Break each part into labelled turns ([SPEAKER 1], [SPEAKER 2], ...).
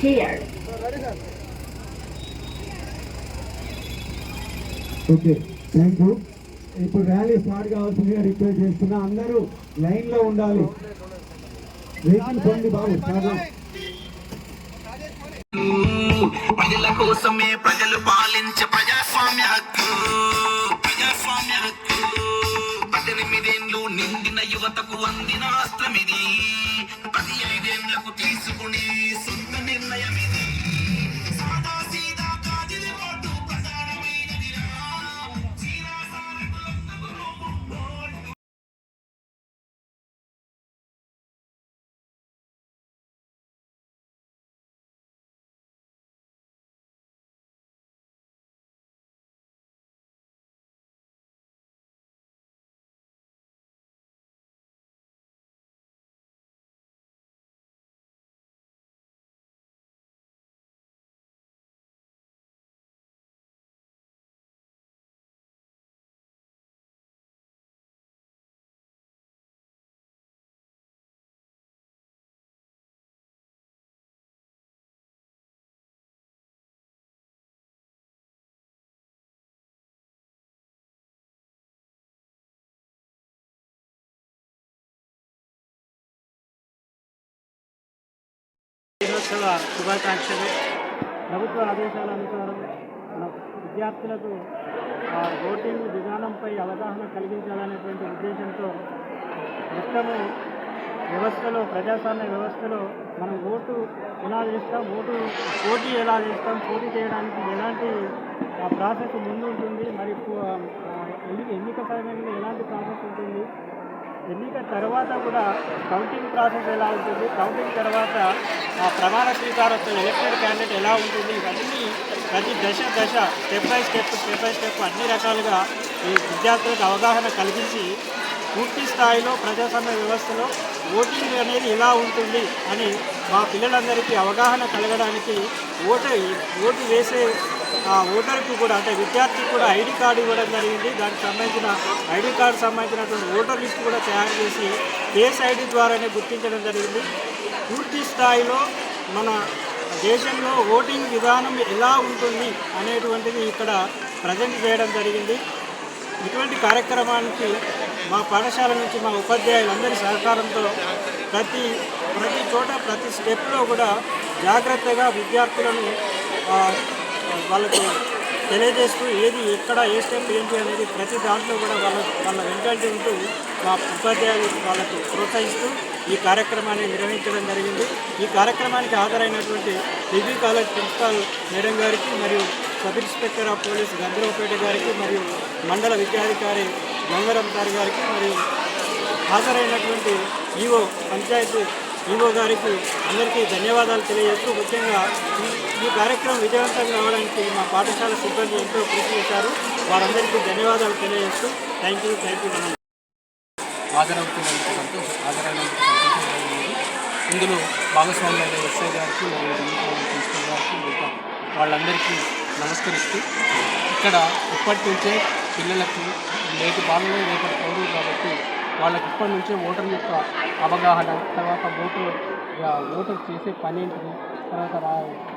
[SPEAKER 1] Here. Okay, thank you. ఇప్పుడు rally start కావాల్సిందిగా request చేస్తున్నా. అందరూ లైన్ లో ఉండాలి. వెహికల్ పోండి బాబు.
[SPEAKER 2] ప్రజల కోసమే ప్రజలు పాలించే ప్రజాస్వామ్య హక్కు. 18 నిండిన యువతకు అందిన అస్త్రమిది. 15 తీసుకునే సొంత నిర్ణయం ఇది.
[SPEAKER 3] దినోత్సవ శుభాకాంక్షలు. ప్రభుత్వ ఆదేశాల అనుసారం మన విద్యార్థులకు ఓటింగ్ విధానంపై అవగాహన కలిగించాలనేటువంటి ఉద్దేశంతో మొత్తము వ్యవస్థలో, ప్రజాస్వామ్య వ్యవస్థలో మనం ఓటు ఎలా చేస్తాం, పోటీ ఎలా చేస్తాం, పోటీ చేయడానికి ఎలాంటి ప్రాసెస్ ముందు ఉంటుంది, మరి ఎన్నిక సమయంలో ఎలాంటి ప్రాసెస్ ఉంటుంది, ఎన్నిక తర్వాత కూడా కౌంటింగ్ ప్రాసెస్ ఎలా ఉంటుంది, కౌంటింగ్ తర్వాత ప్రమాణ స్వీకారోత్సవం ఎలక్టెడ్ క్యాండిడేట్ ఎలా ఉంటుంది, ఇవన్నీ ప్రతి దశ స్టెప్ బై స్టెప్ అన్ని రకాలుగా ఈ విద్యార్థులకు అవగాహన కలిగించి పూర్తి స్థాయిలో ప్రజాస్వామ్య వ్యవస్థలో ఓటింగ్ అనేది ఎలా ఉంటుంది అని మా పిల్లలందరికీ అవగాహన కలగడానికి ఓటు వేసే ఓటర్కి కూడా, అంటే విద్యార్థికి కూడా ఐడి కార్డు ఇవ్వడం జరిగింది. దానికి సంబంధించిన ఐడి కార్డు సంబంధించినటువంటి ఓటర్ లిస్ట్ కూడా తయారు చేసి ఫేస్ ఐడి ద్వారానే గుర్తించడం జరిగింది. పూర్తి స్థాయిలో మన దేశంలో ఓటింగ్ విధానం ఎలా ఉంటుంది అనేటువంటిది ఇక్కడ ప్రజెంట్ చేయడం జరిగింది. ఇటువంటి కార్యక్రమానికి మా పాఠశాల నుంచి మా ఉపాధ్యాయులందరి సహకారంతో ప్రతి చోట ప్రతి స్టెప్లో కూడా జాగ్రత్తగా విద్యార్థులను వాళ్ళకు తెలియజేస్తూ ఏది ఎక్కడ ఏ స్టెప్ ఏంటి అనేది ప్రతి దాంట్లో కూడా వాళ్ళ వెంటనే ఉంటూ మా ఉపాధ్యాయులు వాళ్ళకు ప్రోత్సహిస్తూ ఈ కార్యక్రమాన్ని నిర్వహించడం జరిగింది. ఈ కార్యక్రమానికి హాజరైనటువంటి డిగ్రీ కాలేజ్ ప్రిన్సిపాల్ మేడం గారికి మరియు సబ్ ఇన్స్పెక్టర్ ఆఫ్ పోలీస్ గంధర్వపేట గారికి మరియు మండల విద్యాధికారి గంగారం సార్ గారికి మరియు హాజరైనటువంటి ఈవో పంచాయతీ ఈవో గారికి అందరికీ ధన్యవాదాలు తెలియజేస్తూ, ముఖ్యంగా ఈ కార్యక్రమం విజయవంతం కావడానికి మా పాఠశాల సిబ్బంది ఎంతో కృషి చేశారు. వారందరికీ ధన్యవాదాలు తెలియజేస్తూ థ్యాంక్ యూ.
[SPEAKER 4] హాజరవుతున్నందుకు సంతోషం. ఇందులో భాగస్వామ్య ఎస్ఐ గారికి మరియు ప్రిన్సిపల్ గారికి వాళ్ళందరికీ నమస్కరిస్తూ, ఇక్కడ ఇప్పటి నుంచే పిల్లలకు నేటి బాలలో రేపటి పౌరులు కాబట్టి వాళ్ళకి ఇప్పటి నుంచే ఓటర్ యొక్క అవగాహన, తర్వాత ఓటర్ చేసే పని ఏంటిది, తర్వాత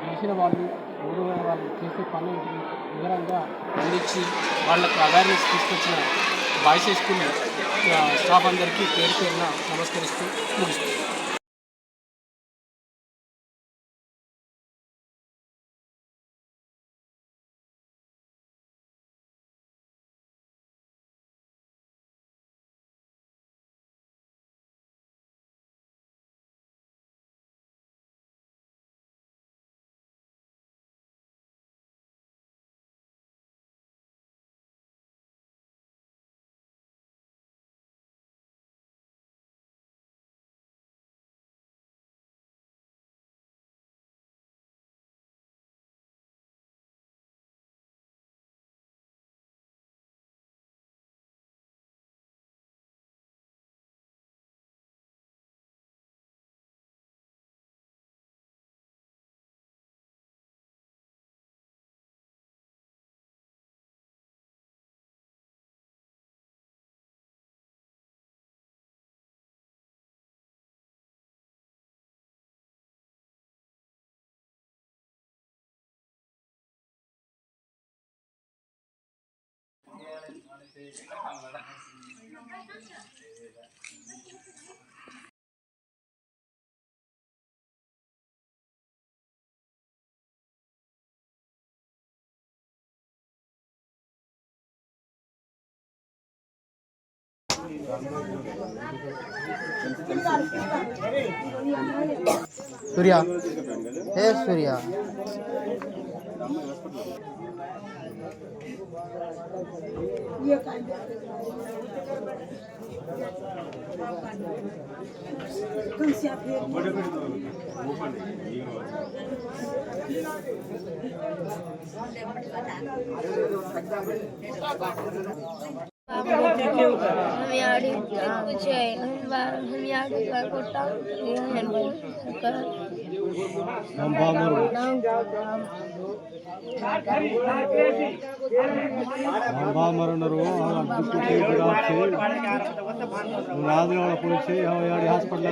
[SPEAKER 4] గెలిచిన వాళ్ళు ఓడిన వాళ్ళు చేసే పని ఏంటిది వివరంగా అందించి వాళ్ళకు అవేర్నెస్ తీసుకొచ్చిన బాయ్స్ స్కూల్ స్టాఫ్ అందరికీ పేరున నమస్కరిస్తూ ముగిస్తుంది.
[SPEAKER 5] सूर्या हे सूर्या
[SPEAKER 6] हम यार कुछ है हम यार कोटा
[SPEAKER 1] బామరున్నారు రాజు పోయి హాస్పిటల్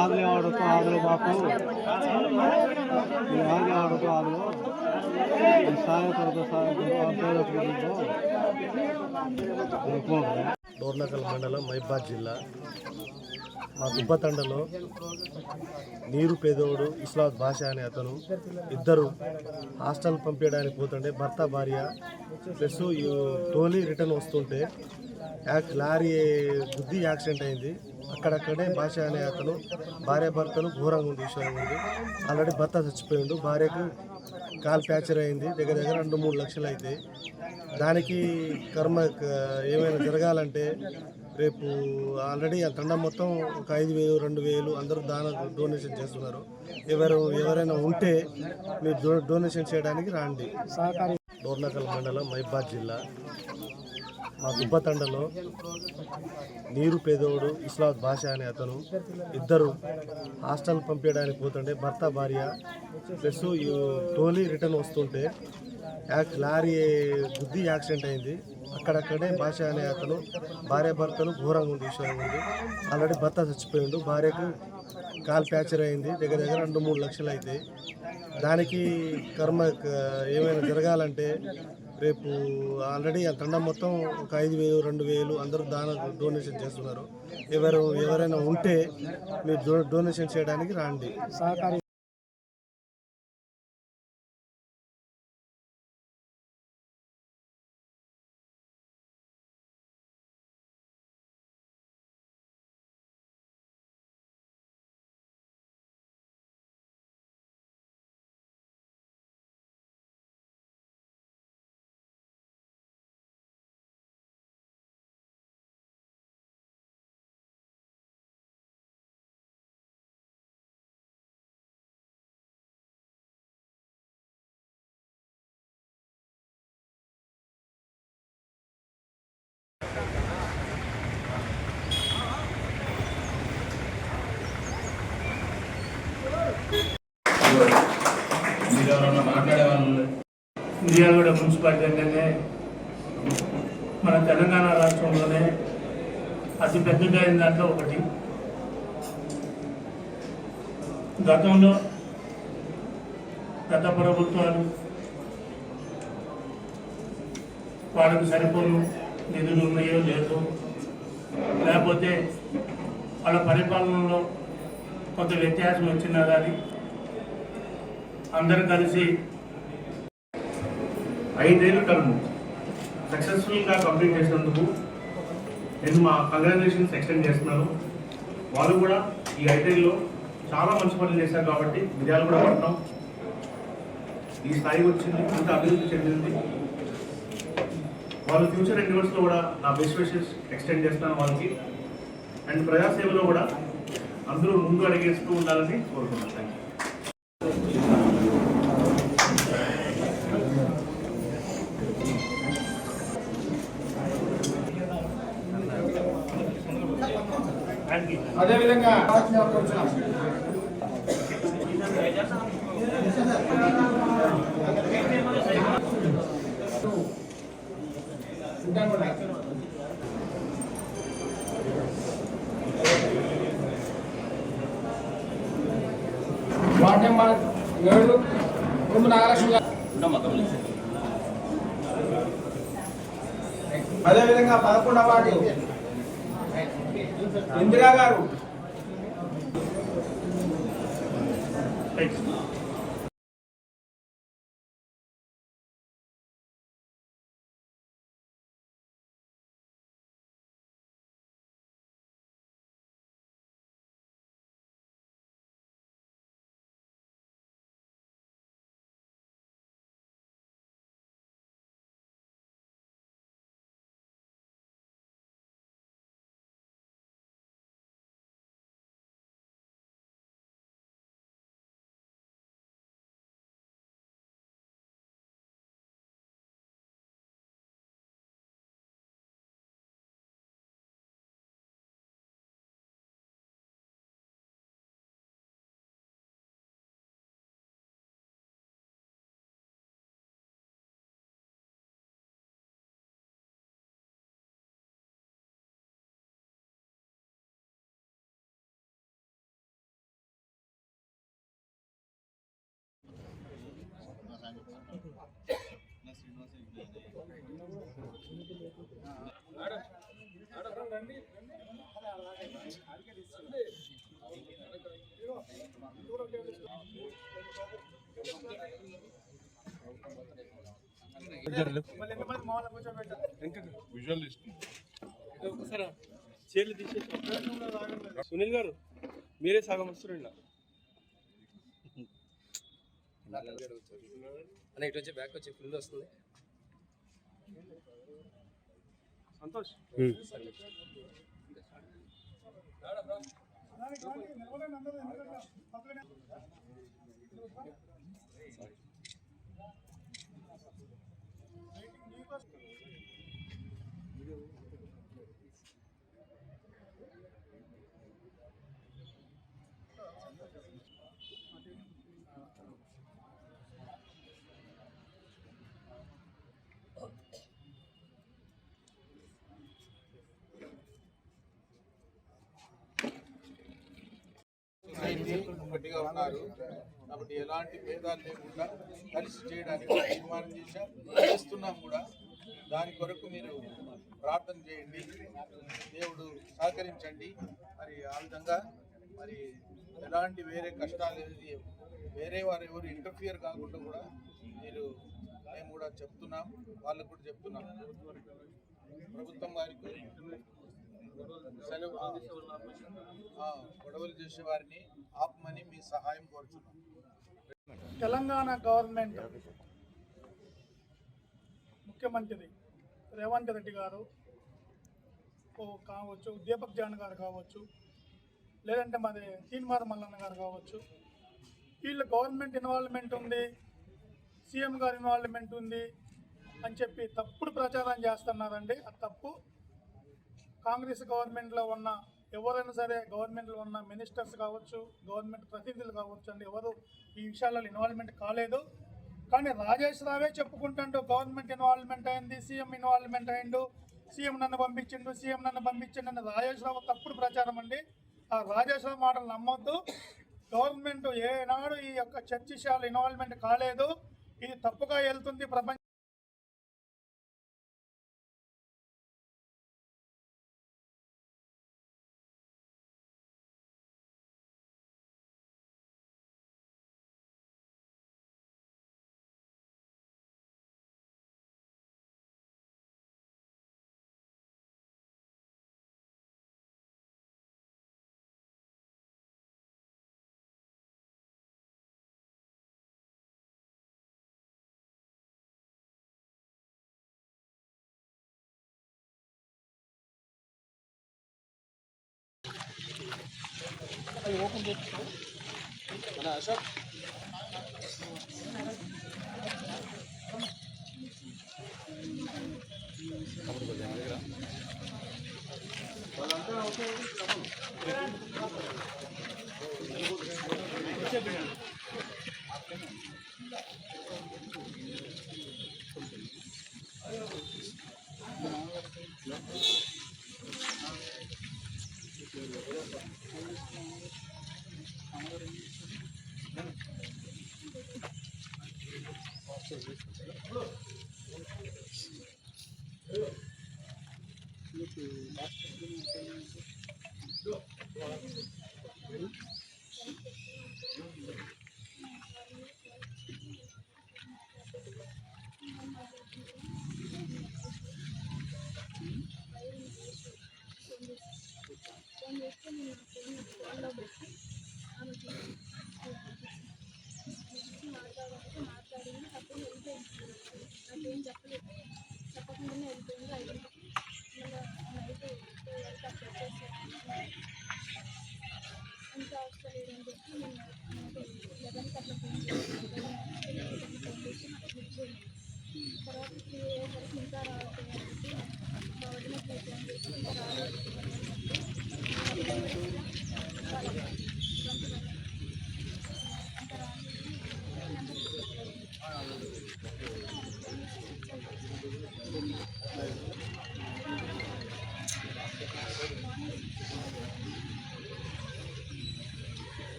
[SPEAKER 1] ఆదలే ఆడుతూ ఆదలు బాపు ఆగే ఆడుతూ ఆదలు
[SPEAKER 7] డోర్నకల్ మండలం మైబాద్ జిల్లా మా దుబ్బతండలో నీరు పేదోడు ఇస్లాత్ భాష అనే అతను ఇద్దరు హాస్టల్ పంపించడానికి పోతుంటే భర్త భార్య ప్లస్ టోలీ రిటర్న్ వస్తుంటే లారీ గుద్ది యాక్సిడెంట్ అయింది. అక్కడక్కడే భాష అనే అతను భార్య భర్తను ఘోరంగా ఉంది విషయం ఉంది. ఆల్రెడీ భర్త చచ్చిపోయిండు, భార్యకు కాల్ ఫ్రాక్చర్ అయింది, దగ్గర 2-3 లక్షలు అయితే దానికి కర్మ ఏమైనా జరగాలంటే రేపు ఆల్రెడీ ఆ తండం మొత్తం ఒక 5,000 2,000 అందరూ డొనేషన్ చేస్తున్నారు. ఎవరైనా ఉంటే మీరు డొనేషన్ చేయడానికి రాండి. డోర్నకల్ మండలం మైబాద్ జిల్లా మా దుబ్బతండలో నీరు పేదోడు ఇస్లాత్ భాష అనే అతను ఇద్దరు హాస్టల్ పంపించడానికి పోతుంటే భర్త భార్య ప్లస్ టోలీ రిటర్న్ వస్తుంటే లారీ గుద్ది యాక్సిడెంట్ అయింది. అక్కడక్కడే భాష అనే అతను భార్య భర్తను ఘోరంగా ఉంది విషయం ఉంది. ఆల్రెడీ భర్త చచ్చిపోయిండు, భార్యకు కాల్ ఫ్రాక్చర్ అయింది, దగ్గర 2-3 లక్షలు అయితే దానికి కర్మ ఏమైనా జరగాలంటే రేపు ఆల్రెడీ ఆ తండం మొత్తం ఒక 5,000 2,000 అందరూ డొనేషన్ చేస్తున్నారు. ఎవరైనా ఉంటే మీరు డొనేషన్ చేయడానికి రాండి.
[SPEAKER 3] మిర్యాలగూడ మున్సిపాలిటీ అంటేనే మన తెలంగాణ రాష్ట్రంలోనే అతి పెద్దగా అయిన దాంట్లో ఒకటి. గతంలో గత ప్రభుత్వాలు వాళ్ళకు సరిపోను నిధులు ఉన్నాయో లేదో, లేకపోతే వాళ్ళ పరిపాలనలో కొంత వ్యత్యాసం వచ్చినా కానీ అందరూ కలిసి 5 ఏళ్ళ టర్మ్ సక్సెస్ఫుల్గా కంప్లీట్ చేసినందుకు నేను మా కంగ్రాచులేషన్స్ ఎక్స్టెండ్ చేస్తున్నాను. వాళ్ళు కూడా ఈ 5 ఏళ్ళలో చాలా మంచి పనులు చేశారు కాబట్టి మిర్యాలగూడ పట్టణం ఈ స్థాయికి వచ్చింది, అంత అభివృద్ధి చెందింది. వాళ్ళ ఫ్యూచర్ ఎండివర్స్లో కూడా నా బెస్ట్ విషెస్ ఎక్స్టెండ్ చేస్తున్నాను వాళ్ళకి. అండ్ ప్రజాసేవలో కూడా అందరూ ముందు అడిగేస్తూ ఉండాలని కోరుకుంటున్నాను.
[SPEAKER 5] అదేవిధంగా వార్డు నెంబర్ 7 నాగలక్ష్మి
[SPEAKER 8] అదేవిధంగా 11వ వార్డు ఇందిరా గారు.
[SPEAKER 4] ఒకసారి చీరలు తీసేసి సునీల్ గారు మీరే సగం వస్తున్నా అన్న ఇటు వచ్చి బ్యాక్ వచ్చి ఫుల్ వస్తుంది. సంతోష్
[SPEAKER 8] ఒకటిగా ఉన్నారు కాబట్టి ఎలాంటి భేదాలు లేకుండా కలిసి చేయడానికి తీర్మానం చేస్తున్నాం కూడా. దాని కొరకు మీరు ప్రార్థన చేయండి, దేవుడు సహకరించండి. మరి ఆ విధంగా మరి ఎలాంటి వేరే కష్టాలు వేరే వారు ఎవరు ఇంటర్ఫియర్ కాకుండా కూడా మీరు మేము కూడా చెప్తున్నాం, వాళ్ళకు కూడా చెప్తున్నాం. ప్రభుత్వం వారికి సెలవు గొడవలు చేసే వారిని ఆపమని మీ సహాయం కోరుతున్నాం.
[SPEAKER 9] తెలంగాణ గవర్నమెంట్ ముఖ్యమంత్రి రేవంత్ రెడ్డి గారు కావచ్చు, దీపక్ జాన్ గారు కావచ్చు, లేదంటే మరి తీన్మార్ మల్లన్న గారు కావచ్చు, వీళ్ళు గవర్నమెంట్ ఇన్వాల్వ్మెంట్ ఉంది, సీఎం గారి ఇన్వాల్వ్మెంట్ ఉంది అని చెప్పి తప్పుడు ప్రచారం చేస్తున్నారండి. అది తప్పు. కాంగ్రెస్ గవర్నమెంట్లో ఉన్న ఎవరైనా సరే, గవర్నమెంట్లో ఉన్న మినిస్టర్స్ కావచ్చు, గవర్నమెంట్ ప్రతినిధులు కావచ్చు అండి, ఎవరు ఈ విషయాలలో ఇన్వాల్వ్మెంట్ కాలేదు. కానీ రాజేష్ రావే చెప్పుకుంటుంటూ గవర్నమెంట్ ఇన్వాల్వ్మెంట్ అయింది, సీఎం ఇన్వాల్వ్మెంట్ అయిండు, సీఎం నన్ను పంపించిండు, సీఎం నన్ను పంపించిండు అని రాజేష్ రావు తప్పుడు ప్రచారం అండి. ఆ రాజేష్ రావు మాటలు నమ్మొద్దు. గవర్నమెంట్ ఏనాడు ఈ యొక్క చర్చ విషయాలు ఇన్వాల్వ్మెంట్ కాలేదు. ఇది తప్పుగా వెళ్తుంది ప్రపంచ
[SPEAKER 4] ఓపెన్ చేస్తాం అశోక్.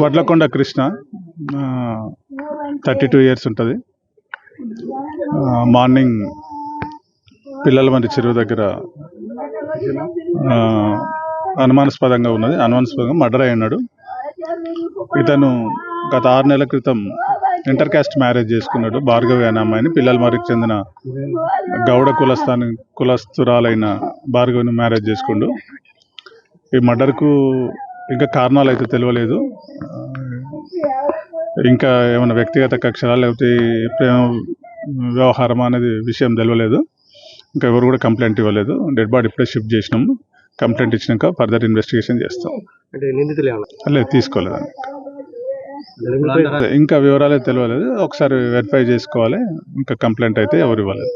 [SPEAKER 10] వడ్లకొండ కృష్ణ 32 ఇయర్స్ ఉంటుంది. మార్నింగ్ పిల్లల మంది చెరువు దగ్గర అనుమానాస్పదంగా మర్డర్ అయి ఉన్నాడు. ఇతను గత 6 నెలల క్రితం ఇంటర్ కాస్ట్ మ్యారేజ్ చేసుకున్నాడు. భార్గవి అనే అమ్మాయిని, పిల్లల మరికి చెందిన గౌడ కులస్తురాలైన భార్గవిని మ్యారేజ్ చేసుకుండు. ఈ మర్డర్కు ఇంకా కారణాలు అయితే తెలియలేదు. ఇంకా ఏమైనా వ్యక్తిగత కక్షలా లేకపోతే ప్రేమ వ్యవహారం అనేది విషయం తెలియలేదు. ఇంకా ఎవరు కూడా కంప్లైంట్ ఇవ్వలేదు. డెడ్ బాడీ ఇప్పుడే షిఫ్ట్ చేసినాము. కంప్లైంట్ ఇచ్చినాక ఫర్దర్ ఇన్వెస్టిగేషన్ చేస్తాం. లేదు, తీసుకోలేదండి. ఇంకా వివరాలే తెలియలేదు. ఒకసారి వెరిఫై చేసుకోవాలి. ఇంకా కంప్లైంట్ అయితే ఎవరు ఇవ్వలేదు.